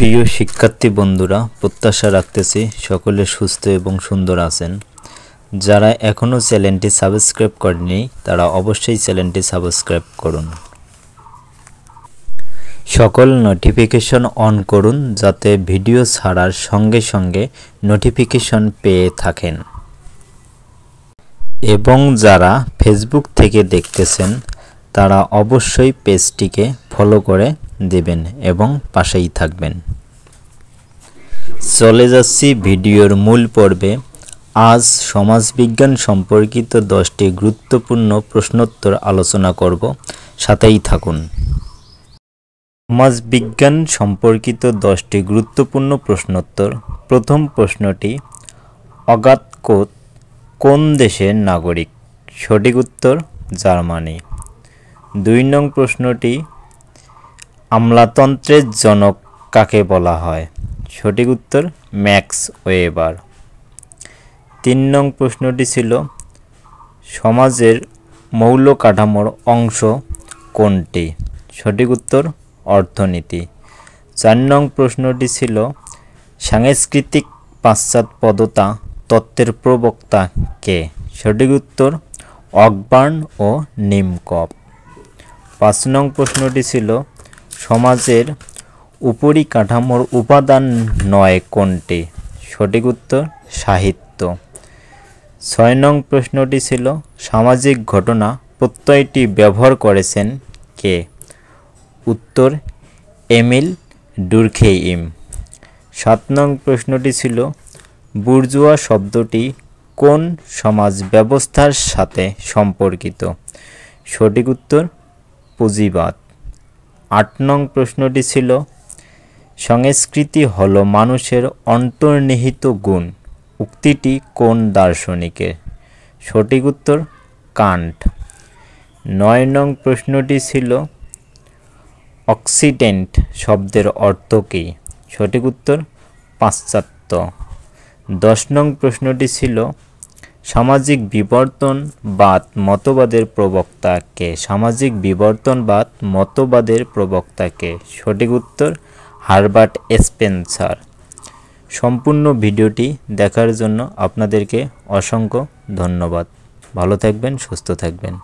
প্রিয় শিক্ষার্থী বন্ধুরা, প্রত্যাশা রাখতেছি সকলে সুস্থ এবং সুন্দর আছেন। যারা এখনও চ্যানেলটি সাবস্ক্রাইব করেনি তারা অবশ্যই চ্যানেলটি সাবস্ক্রাইব করুন। সকল নোটিফিকেশন অন করুন যাতে ভিডিও ছাড়ার সঙ্গে সঙ্গে নোটিফিকেশন পেয়ে থাকেন। এবং যারা ফেসবুক থেকে দেখতেছেন তারা অবশ্যই পেজটিকে ফলো করে দেবেন এবং পাশেই থাকবেন। চলে যাচ্ছি ভিডিওর মূল পর্বে। আজ সমাজবিজ্ঞান সম্পর্কিত 10টি গুরুত্বপূর্ণ প্রশ্নোত্তর আলোচনা করব, সাথেই থাকুন। সমাজবিজ্ঞান সম্পর্কিত 10টি গুরুত্বপূর্ণ প্রশ্নোত্তর। প্রথম প্রশ্নটি, অগাতকোত কোন দেশের নাগরিক? সঠিক উত্তর জার্মানি। 2 নং প্রশ্নটি, আমলাতন্ত্রের জনক কাকে বলা হয়? সঠিক উত্তর ম্যাক্স ওয়েবার। 3 নং প্রশ্নটি ছিল, সমাজের মৌল কাঠামোর অংশ কোনটি? সঠিক উত্তর অর্থনীতি। 4 নং প্রশ্নটি ছিল, সাংস্কৃতিক পাশ্চাত্যপদতা তত্ত্বের প্রবক্তা কে? সঠিক উত্তর অকবার্ন ও নিমকপ। 5 নং প্রশ্নটি ছিল, সমাজের উপরিকাঠামোর উপাদান নয় কোনটি? সঠিক উত্তর সাহিত্য। 6 নং প্রশ্নটি ছিল, সামাজিক ঘটনা প্রত্যয়টি ব্যবহার করেছেন কে? উত্তর এমিল ডুর্খেইম। 7 নং প্রশ্নটি ছিল, বুর্জোয়া শব্দটি কোন সমাজ ব্যবস্থার সাথে সম্পর্কিত? সঠিক উত্তর পুঁজিবাদ। 8 নং প্রশ্নটি ছিল, সংস্কৃতি হলো মানুষের অন্তর্নিহিত গুণ। উক্তিটি কোন দার্শনিকের? সঠিক উত্তর কান্ট। 9 নং প্রশ্নটি ছিল, অক্সিডেন্ট শব্দের অর্থ কী? সঠিক উত্তর পাশ্চাত্য। 10 নং প্রশ্নটি ছিল, সামাজিক বিবর্তনবাদ মতবাদের প্রবক্তা কে? সামাজিক বিবর্তনবাদ মতবাদের প্রবক্তা কে? সঠিক উত্তর হারবার্ট স্পেন্সার। সম্পূর্ণ ভিডিওটি দেখার জন্য আপনাদেরকে অসংখ্য ধন্যবাদ। ভালো থাকবেন, সুস্থ থাকবেন।